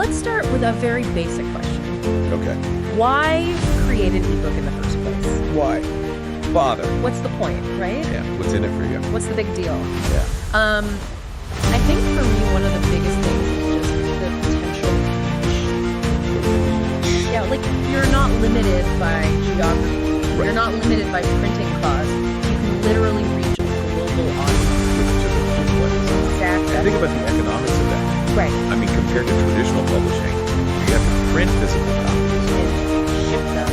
let's start with a very basic question. Okay. Why create an ebook in the first place? Why? Bother. What's the point, right? Yeah. What's in it for you? What's the big deal? Yeah. I think for me, one of the biggest things is just the potential. Yeah, like you're not limited by geography. Right. You're not limited by printing costs. You can literally reach a global audience. Exactly. Think about the economics of that. Right. I mean, compared to traditional publishing, you have to print physical copies, And ship them.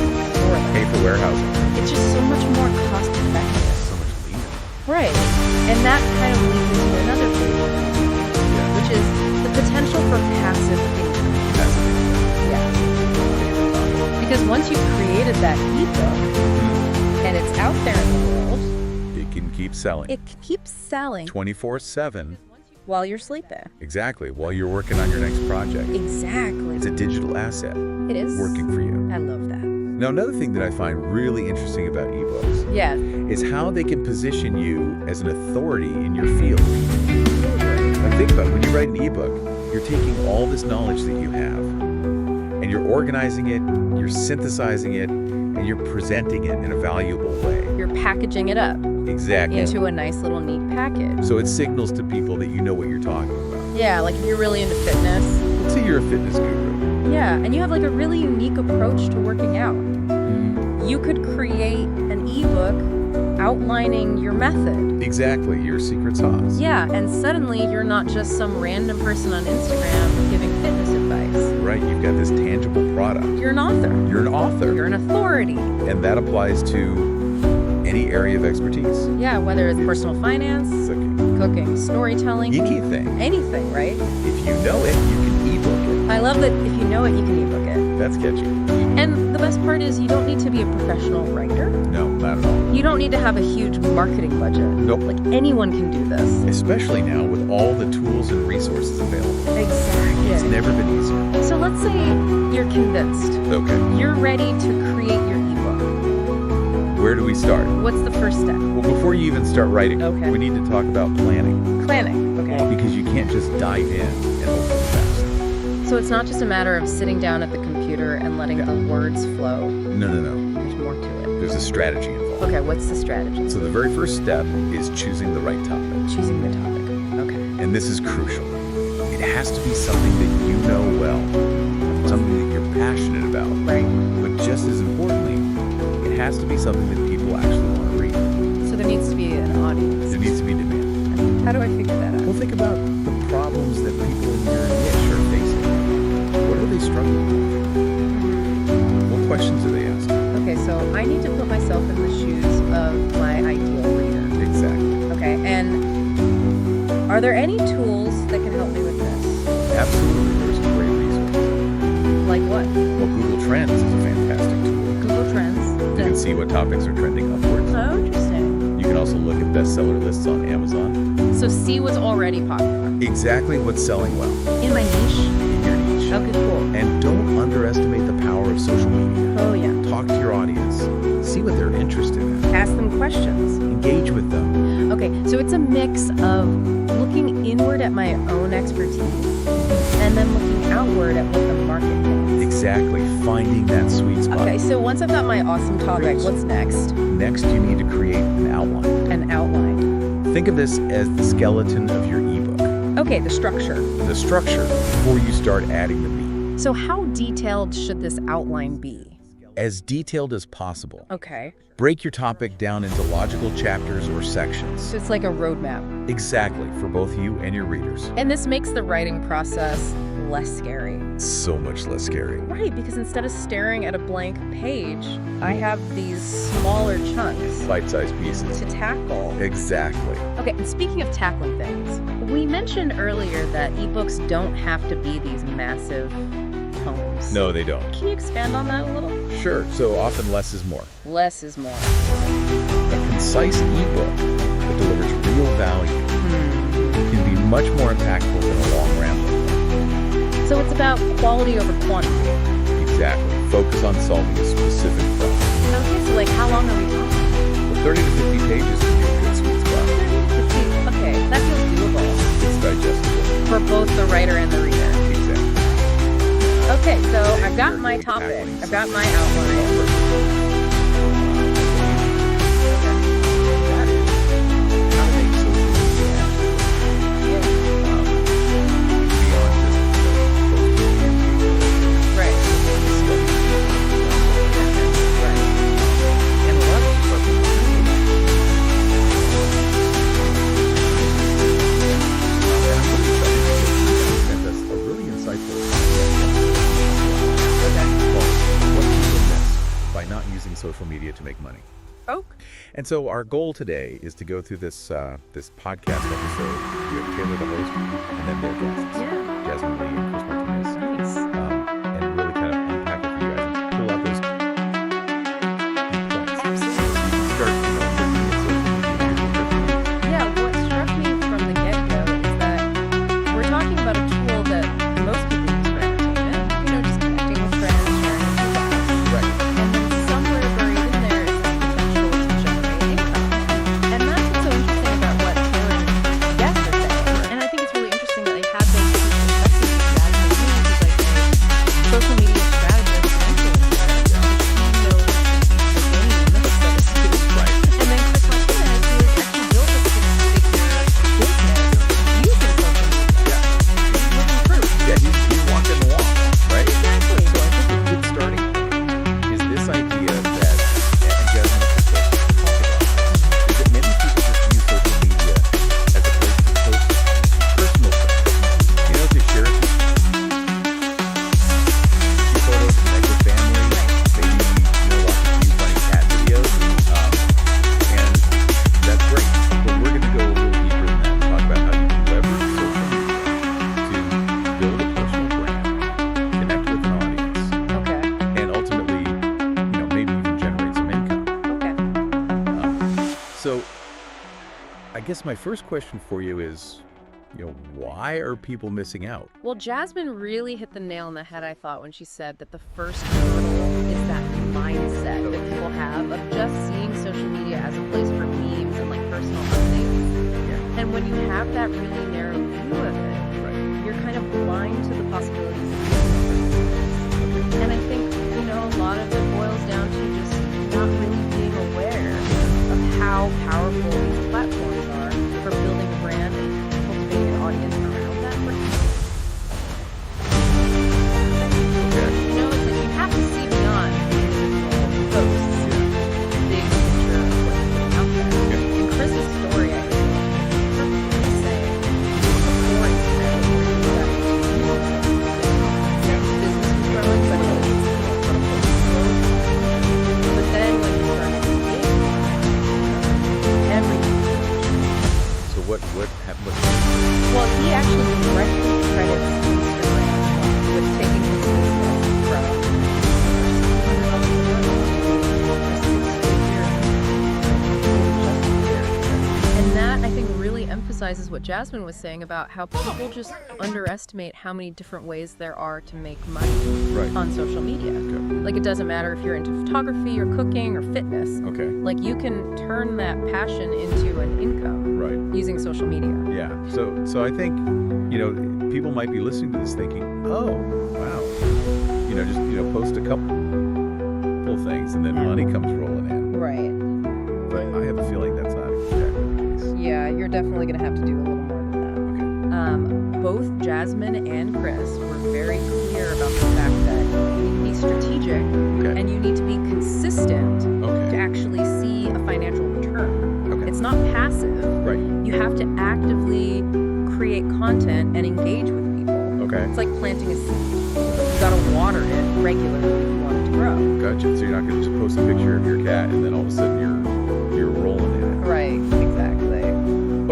Or pay for warehousing, it's just so much more cost effective. so much leaner. Right. And that kind of leads into another thing, Yeah. which is the potential for passive income. That's the thing. Yeah. Because once you've created that ebook and it's out there in the world, It can keep selling. it keeps selling 24/7. while you're sleeping. Exactly. While you're working on your next project. Exactly. It's a digital asset It is. working for you. I love that. Now, another thing that I find really interesting about ebooks Yeah. is how they can position you as an authority in your field. Now, think about it. When you write an ebook, you're taking all this knowledge that you have and you're organizing it, you're synthesizing it, and you're presenting it in a valuable way. You're packaging it up Exactly. into a nice little neat package. So it signals to people that you know what you're talking about. Yeah, like if you're really into fitness. Let's say you're a fitness guru. Yeah, and you have like a really unique approach to working out. You could create an ebook outlining your method. Exactly, your secret sauce. Yeah, and suddenly you're not just some random person on Instagram giving fitness advice. Right, you've got this tangible product. You're an author. You're an author. You're an authority. And that applies to any area of expertise. Yeah, whether it's personal finance, It's a cooking, storytelling, geeky thing. anything, right? If you know it, you can ebook I love that if you know it, you can ebook it. it. That's catchy. And the best part is you don't need to be a professional writer. No, not at all. You don't need to have a huge marketing budget. Nope. Like anyone can do this. Especially now with all the tools and resources available. Exactly. It's never been easier. So let's say you're convinced. Okay, You're ready to create your ebook. where do we start? What's the first step? Well, before you even start writing, Okay. we need to talk about planning. Planning. Okay. Because you can't just dive in and hope for the best. So it's not just a matter of sitting down at the computer and letting the words flow. No, no, no. There's more to it. There's a strategy involved. Okay, what's the strategy? So the very first step is choosing the right topic. Choosing the topic. Okay. And this is crucial. It has to be something that you know well, something that you're passionate about. Right. But just as importantly, it has to be something that people actually want to read. So there needs to be an audience. There needs to be demand. How do I figure that out? Well, think about the problems that people in your niche are facing. What are they struggling with? What questions are they asking? Okay, so I need to put myself in the shoes of my ideal reader. Exactly. Okay, and are there any tools that can help me with this? Absolutely. There's some great resources. Like what? Well, Google Trends is a fantastic tool. Google Trends. You can see what topics are trending upwards. Oh, interesting. You can also look at bestseller lists on Amazon. So see what's already popular. Exactly what's selling well In my niche? in your niche. Okay, cool. And don't underestimate the power of social media. Oh, yeah. Talk to your audience. See what they're interested in. Ask them questions. Engage with them. Okay, so it's a mix of looking inward at my own expertise and then looking outward at what the market needs. Exactly. Finding that sweet spot. Okay, so once I've got my awesome topic, what's next? Next, you need to create an outline. An outline. Think of this as the skeleton of your ebook. Okay, the structure. The structure before you start adding the meat. So how detailed should this outline be? As detailed as possible. Okay. Break your topic down into logical chapters or sections. So it's like a roadmap. Exactly, for both you and your readers. And this makes the writing process less scary. So much less scary. Right, because instead of staring at a blank page, I have these smaller chunks Bite-sized pieces. to tackle. Exactly. Okay, and speaking of tackling things, we mentioned earlier that ebooks don't have to be these massive tomes. No, they don't. Can you expand on that a little? Sure, so often less is more. Less is more. A concise ebook that delivers real value can be much more impactful than a long rambling. So it's about quality over quantity. Exactly. Focus on solving a specific problem. Okay, so like how long are we talking? Well, 30 to 50 pages can be a good sweet spot. 30 to 50. Okay, that feels doable It's digestible. for both the writer and the reader. Exactly. So today I've we got are my going to be topic. tackling I've got something my outline. that is how to make social media actually work. Beyond just posting engagement. Right. You see all these people Right. and a lot of people are thinking, and I'm really excited because you sent us a really insightful Okay. called What People Miss by Not Using Social Media to Make Money. Oh. And so our goal today is to go through this this podcast episode. We have Taylor, the host, and then their guests, Yeah. Jasmine Lee and Chris Martinez, Nice. and really kind of unpack it for you guys and pull out those key points. Absolutely. So you can start, looking at social media. Yeah, what struck me from the get-go is that we're talking about a tool that most people use for entertainment, just connecting with friends, sharing with people. Right. And then somewhere buried in there is the potential to generate income. And that's what's so interesting about what Taylor and guests are saying. And I think it's really interesting that they have those two perspectives. Jasmine Lee, who's like a social media strategist and influencer. She knows the game, so to speak. Right. And then Chris Martinez, who has actually built a six-figure business using social media. He's living proof. Yeah, he's walking the walk, right? Exactly. So I think a good starting point is this idea that, and Jasmine will talk about, is that many people just use social media as a place to post personal stuff. To share a few photos, connect with family, maybe, watch a few funny cat videos, and that's great. But we're going to go a little deeper than that and talk about how you can leverage social media to build a personal brand, connect with an audience, Okay. and ultimately, maybe even generate some income. Okay. So I guess my first question for you is, why are people missing out? Well, Jasmine really hit the nail on the head, I thought, when she said that the first hurdle is that mindset that people have of just seeing social media as a place for memes and personal updates. Yeah. And when you have that really narrow view of it, Right. you're kind of blind to the possibilities of business. And I think, a lot of it boils down to just not really being aware of how powerful these platforms are for building a brand and cultivating an audience around that brand. Okay. It's like you have to see beyond the individual posts, the big picture of what's going out there. Okay. And Chris's story, I think, is perfectly saying before Instagram was really starting to use social media. Business was growing, but it was slowly. But then when you start to engage, everything changed. So what happened? Well, he actually directly credits Instagram with taking his business from and that, I think, really emphasizes what Jasmine was saying about how people just underestimate how many different ways there are to make money Right. on social media. Okay. It doesn't matter if you're into photography or cooking or fitness. Okay. You can turn that passion into an income Right. using social media. Yeah. So I think, people might be listening to this thinking, oh, wow. Just, post a couple things and then money comes rolling in. Right. But I have a feeling that's not exactly the case. Yeah, you're definitely going to have to do a little more than that. Okay. Both Jasmine and Chris were very clear about the fact that you need to be strategic Okay. and you need to be consistent to Okay. actually see a financial return. Okay. It's not passive. Right. You have to actively create content and engage with people. Okay. It's like planting a seed. You got to water it regularly if you want it to grow. Gotcha. So you're not going to just post a picture of your cat and then all of a sudden you're rolling in it. Right, exactly.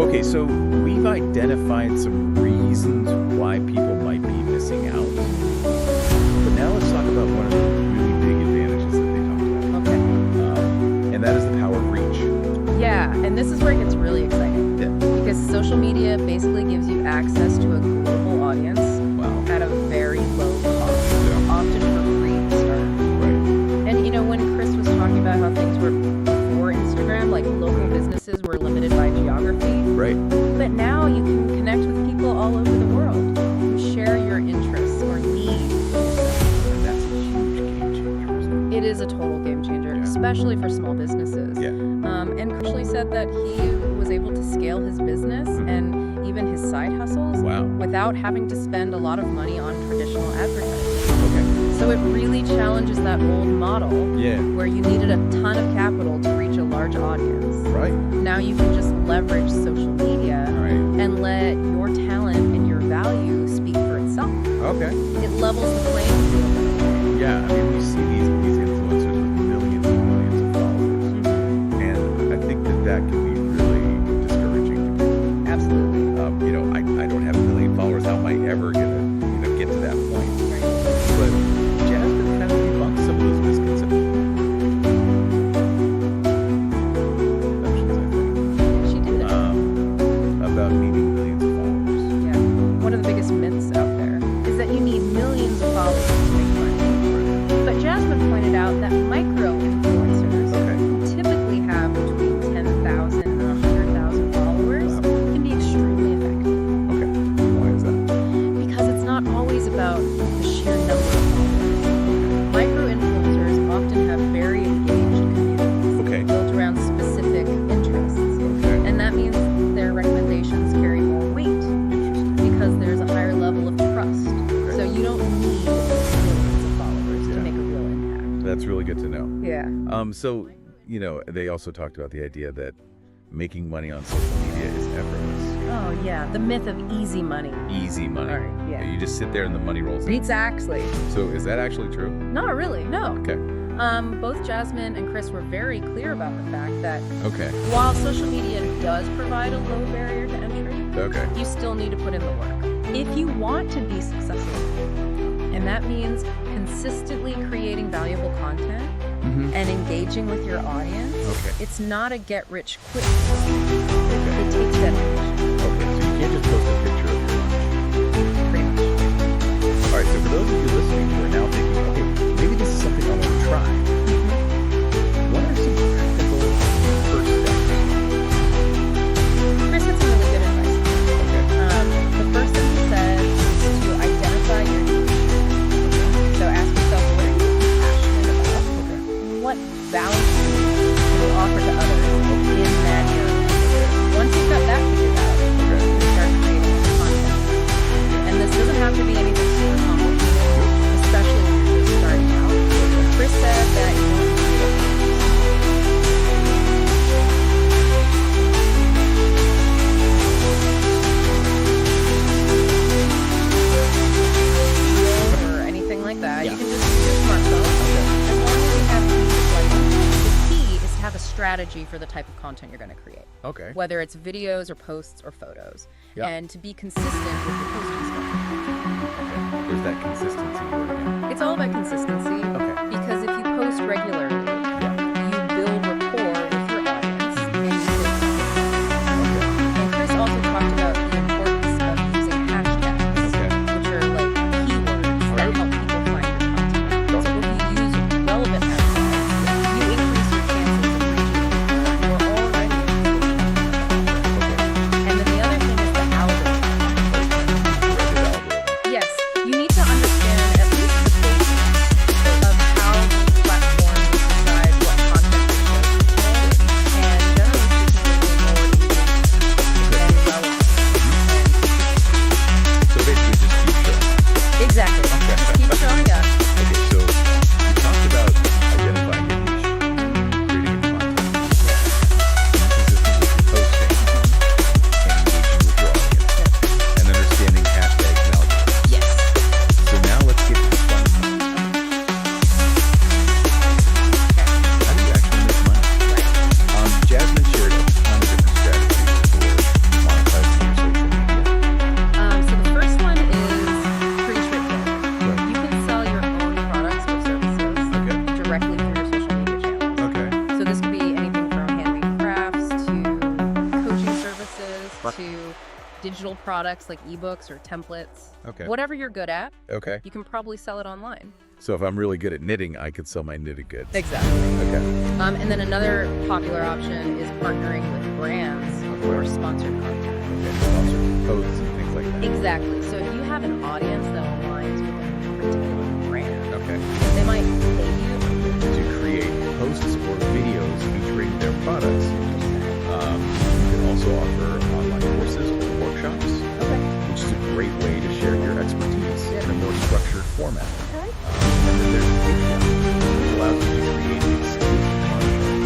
Okay, so we've identified some reasons why people might be missing out. But now let's talk about one of the really big advantages that they talked Okay. about. And that is the power of reach. Yeah, and this is where it gets really exciting. Yeah. Because social media basically gives you access to a global audience Wow. at a very low cost, Yeah. often for free to start. Right. And when Chris was talking about how things were before Instagram, local businesses were limited by geography. Right. But now you can connect with people all over the world who share your interests especially for small businesses. Yeah. And actually said that he was able to scale his business and even his side hustles Wow. without having to spend a lot of money on traditional advertising. Okay. So it really challenges that old model Yeah. where you needed a ton of capital to reach a large audience. Right. Now you can just leverage social media Right. and let your talent and your value speak for itself. Okay. It levels the playing field. Yeah. I mean, we see these influencers with millions and millions of followers, and I think that can be really discouraging to people. Absolutely. I don't have a million followers. How am I ever gonna get to that point? Right. But Jasmine kind of debunks some of those misconceptions, I She did. think, about needing millions of followers. Yeah. One of the biggest myths out there is that you need millions of followers to make money. But Jasmine pointed out that micro-influencers Okay. who typically have between 10,000 and 100,000 followers can be extremely effective. Okay. Why is that? Because it's not always about the sheer number of followers. Micro-influencers often have very engaged communities Okay. built around specific interests. Okay. And that means their recommendations carry more weight Interesting. because there's a higher level of trust. So you don't need millions of followers Yeah. to make a real impact. That's really good to know. Yeah. So, they also talked about the idea that making money on social media is effortless. Oh, yeah. The myth of easy money. Easy money. All right, yeah. You just sit there and the money rolls in. Exactly. So is that actually true? Not really, no. Okay. Both Jasmine and Chris were very clear about the fact that Okay. while social media does provide a low barrier to entry, Okay. you still need to put in the work. If you want to be successful, and that means consistently creating valuable content Mm-hmm. and engaging with your audience, Okay. it's not a get-rich-quick scheme. It takes dedication, Okay. So you can't just post a picture of your lunch. pretty much. All right. So for those of you listening who are now thinking, okay, maybe this is something I want to try. What are some practical first steps? Chris had some really good advice. Okay. The first thing he said is to identify your needs. So ask yourself, what are you passionate about? Okay. What value can you offer to others in that area? Once you've got that figured out, Okay. you can start creating content. And this doesn't have to be anything super complicated, especially when you're just starting out. Chris said that you don't need or anything like that. Yeah. You can just use your smartphone. As long as you have music lighting. The key is to have a strategy for the type of content you're going to create, Okay. whether it's videos or posts or photos, Yeah. and to be consistent with your posting schedule. There's that consistency word again. It's all about consistency Okay. because if you post regularly, Yeah. you build rapport with your audience and you stay consistent. Okay. And Chris also talked about the importance of using hashtags, Okay. which are like keywords that Right. help people find your content. Sure. So if you use relevant hashtags, you increase your chances of reaching people who are already interested in your content. Okay. And then the other thing is the algorithm. Reddit algorithm. Yes, you need to understand at least the basics of how these platforms decide what content to show people. And generally speaking, they know what you and relevant. So basically, just keep showing. Exactly. Just keep showing up. Okay, so you talked about identifying your niche, creating your content, consistently posting, and engaging with your audience, and understanding hashtags and algorithms. Yes. So now let's get to the fun part. How do you actually make money? Jasmine shared a ton of different strategies for monetizing your social media. So the first one is pretty straightforward. Right. You can sell your own products or services Okay. directly through your social media channels. Okay. So this could be anything from handmade crafts to coaching services Right. to digital products like ebooks or templates. Okay. Whatever you're good at, Okay. you can probably sell it online. So if I'm really good at knitting, I could sell my knitted goods. Exactly. Okay. And then another popular option is partnering with brands for sponsored content. Okay. Sponsored posts and things like that. Exactly. So if you have an audience that aligns with a particular brand, Okay. they might pay you. To create posts or format. Okay. And then there's Diffusion, which allows you to create exclusive content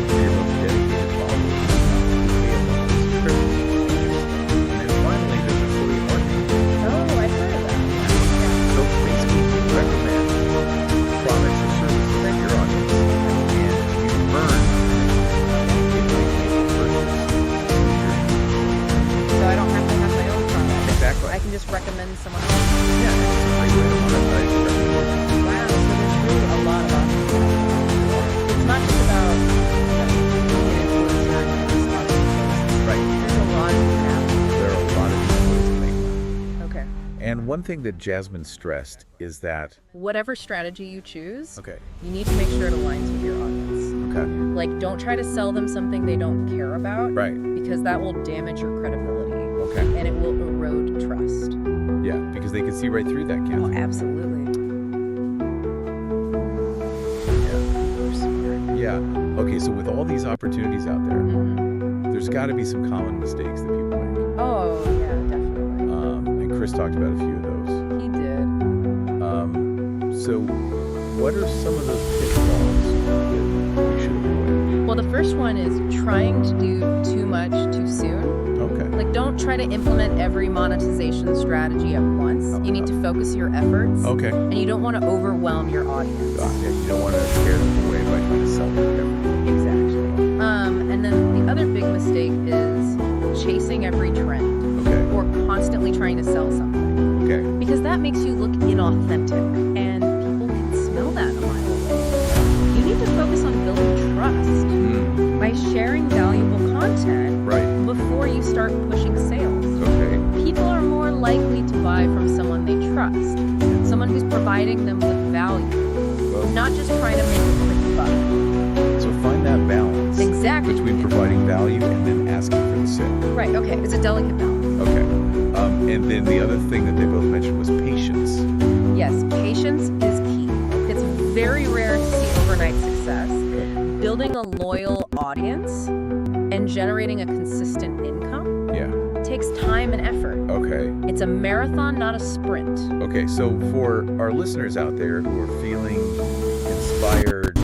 for your most dedicated followers who pay a monthly subscription. And then finally, there's affiliate marketing. Oh, I've heard of that. So basically, you recommend products or services to your audience, and you earn if they make a purchase. So I don't have to have my own product. Exactly. I can just recommend someone else. Yeah, it's a great way to monetize your reputation. Wow, so there's really a lot of options. It's not just about being an influencer and responding to posts. Right. There's a lot of that. There are a lot of different ways to make money. Okay. And one thing that Jasmine stressed is that, Whatever strategy you choose, okay, you need to make sure it aligns with your audience. okay, Like, don't try to sell them something they don't care about, right, because that will damage your credibility okay, and it will erode trust. yeah, because they can see right through that, can't Oh, they? absolutely. Yeah. Okay, so with all these opportunities out there, Mhm. there's got to be some common mistakes that people make. Oh, yeah, definitely. And Chris talked about a few of those. He did. So what are some of those pitfalls that we should avoid? Well, the first one is trying to do too much too soon. Okay. Like, don't try to implement every monetization strategy at once. You need to focus your efforts. Okay. And you don't want to overwhelm your audience. Yeah, you don't want to scare them away by trying to sell them everything. Exactly. And then the other big mistake is chasing every trend Okay. or constantly trying to sell something. Okay. Because that makes you look inauthentic and people can smell that a mile away. You need to focus on building trust Mm, by sharing valuable content right. before you start pushing sales. Okay. People are more likely to buy from someone they trust, someone who's providing them with value, Well, not just trying to make a quick buck. so find that balance Exactly. between providing value and then asking for the sale. Right, okay, it's a delicate balance. Okay. And then the other thing that they both mentioned was patience. Yes, patience is key. It's very rare to see overnight success. Building a loyal audience and generating a consistent income Yeah. takes time and effort. Okay. It's a marathon, not a sprint. Okay. So for our listeners out there who are feeling inspired,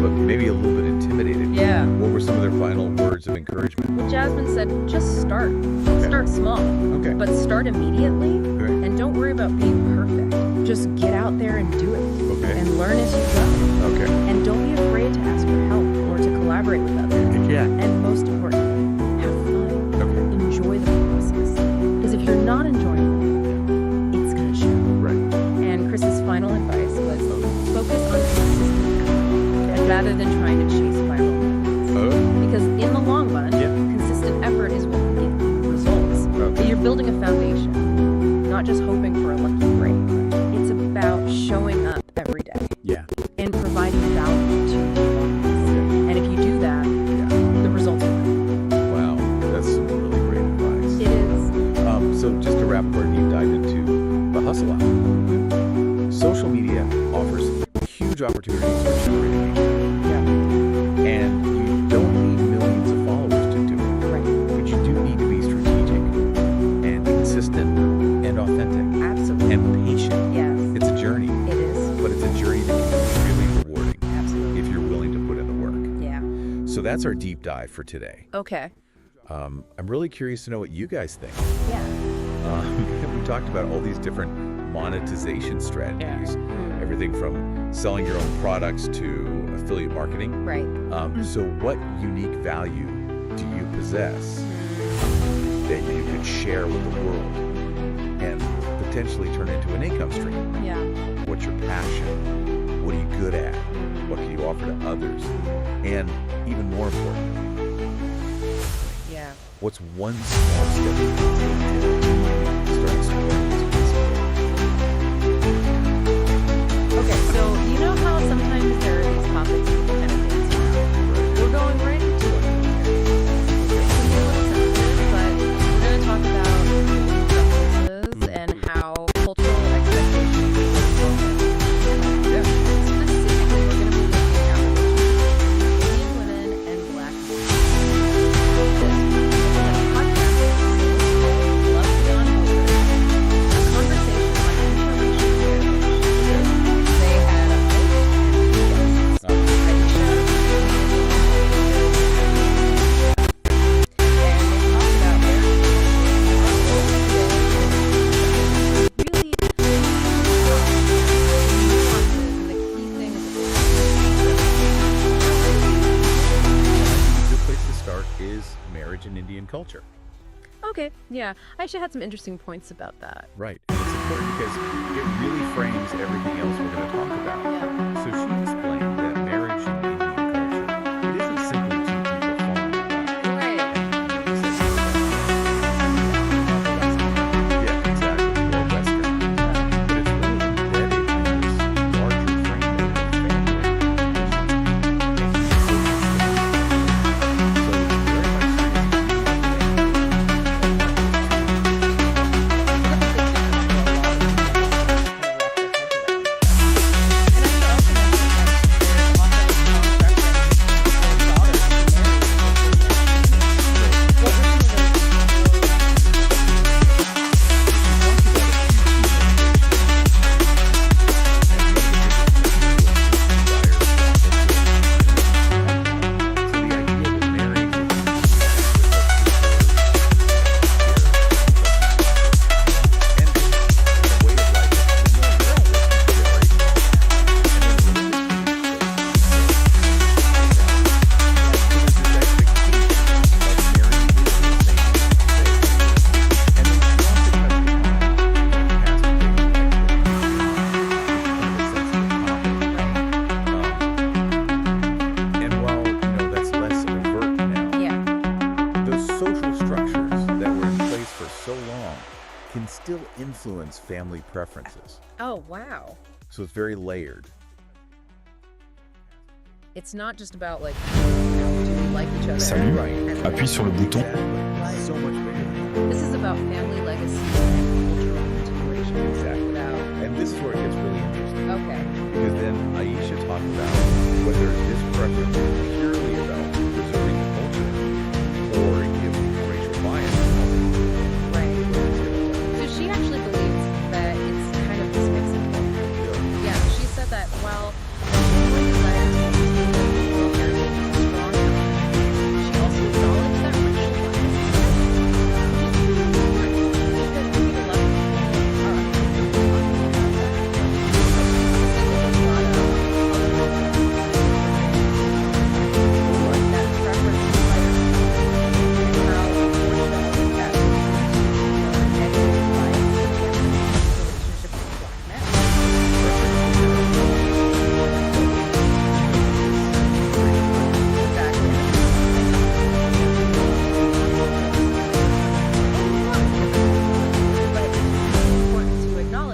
but maybe a little bit intimidated, Yeah. what were some of their final words of encouragement? Well, Jasmine said, just start. Start small, Okay. but start immediately Okay. and don't worry about being perfect. Just get out there and do it Okay. and learn as you go. Okay. And don't be afraid to ask for help or to collaborate with others. Yeah. And most importantly, have fun. Okay. Enjoy the process. Because if you're not enjoying it, it's going to show. Right. And Chris's final advice was focus on consistency rather than trying to chase viral moments. Oh. Because in the long run, Yeah. consistent effort is what will get you results. Okay. But you're building a foundation, not just hoping for a lucky break. It's about showing up every day Yeah. and providing value to your audience. And if you do that, the results will come. Wow. That's some really great advice. It is. So just to wrap up our deep dive into the hustle hour, social media offers huge opportunities for generating income. Yeah. And you don't need millions of followers to do it. Right. But you do need to be strategic and consistent and authentic Absolutely. and patient. Yes. It's a journey, It is. but it's a journey that can be really rewarding Absolutely. if you're willing to put in the work. Yeah. So that's our deep dive for today. Okay. I'm really curious to know what you guys think. Yeah. We talked about all these different monetization strategies, Mm. everything from selling your own products to affiliate marketing. Right. So what unique value do you possess that you could share with the world and potentially turn into an income stream? Yeah. What's your passion? What are you good at? What can you offer to others? And even more important, Yeah. what's one small step you can take to start exploring this possibility? Okay, so you know how sometimes there are these topics that kind of dance around? We're going right into it here. It's gonna be a little sensitive, but we're going to talk about preferences and how cultural expectations Yeah. specifically we're going to be looking at Indian women and Black men. This podcast is called Love Beyond Borders. Yeah, I actually had some interesting points about that. Right. And it's important because it really frames everything else we're going to talk about. Yeah. So she explained that marriage in Indian culture, it isn't simply two people falling in love. Right. Yeah, exactly. Or Western. But it's really embedded in this larger framework of family, tradition, and social structure. So it's very much seen as a can still influence family preferences. Oh, wow. So it's very layered. It's not just about like, do we like each other? Salut, As appuie sur le bouton. Exactly. So much bigger than that. This is about family legacy and cultural continuation. Exactly. About, And this is where it gets really interesting. okay. Because then Aisha talked about whether this preference is purely about preserving the culture or if racial bias is helping. Right. So she actually believes that it's kind of this mix of both. Yeah, she said that while her desire to maintain cultural heritage is strong, she also acknowledged that racial bias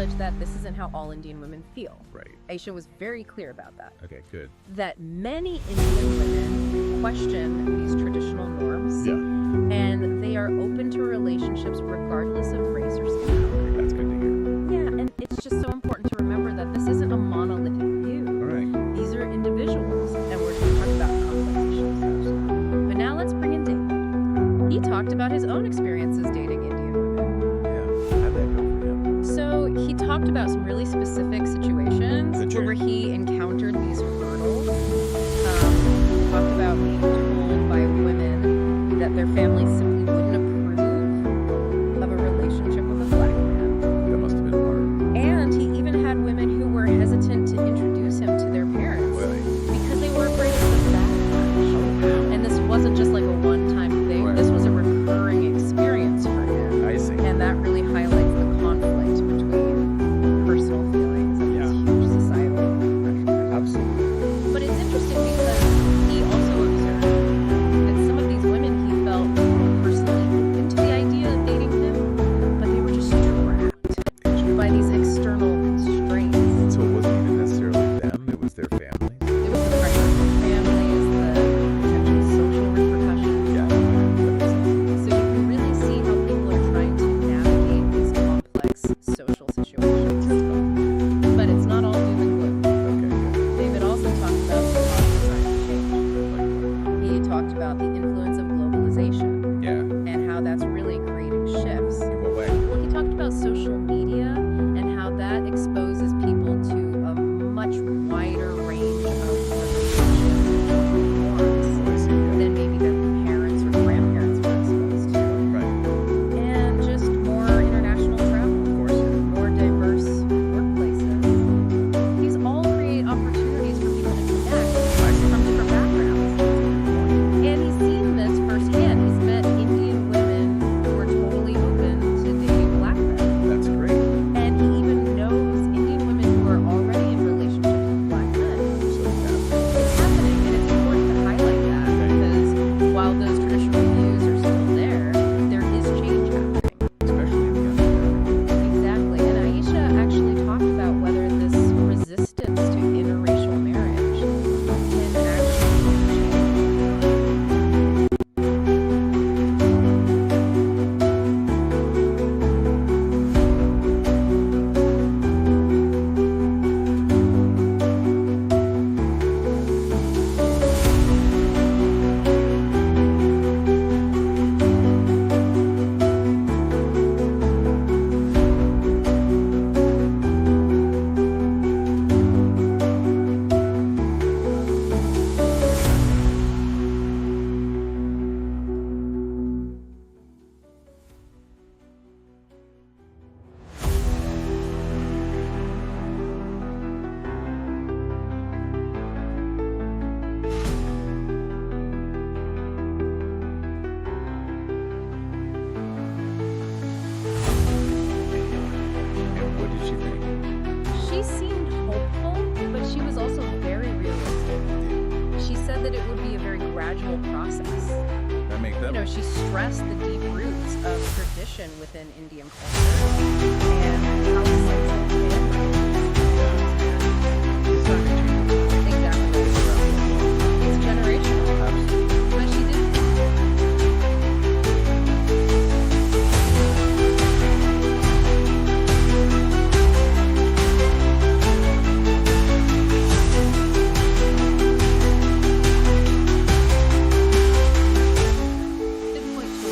is that this isn't how all Indian women feel. Right. Aisha was very clear about that. Okay, good. That many Indian women question these traditional norms, and they are open to relationships regardless of race or skin color. That's good to hear. Yeah, and it's just so important to remember that this isn't a monolithic view. All right. These are individuals, and we're going to talk about complex issues. But now let's bring in David. He talked about his own experiences dating Indian women. Yeah. How'd that go for him? So he talked about some really specific situations where he encountered these hurdles. He talked about being told by women that their families simply wouldn't approve of a relationship with a black man. That must have been hard. And he even had women who were hesitant she was also very realistic. She said that it would be a very gradual process. That makes that. She stressed the deep roots of tradition within Indian culture and how sensitive family It's not gonna change. is. Exactly. It's generational. Absolutely. But she did. Did point to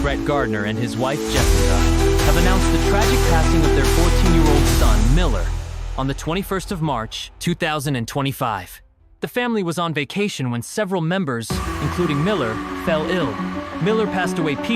Brett Gardner and his wife Jessica have announced the tragic passing of their 14-year-old son, Miller, on the 21st of March, 2025. The family was on vacation when several members, including Miller, fell ill. Miller passed away peacefully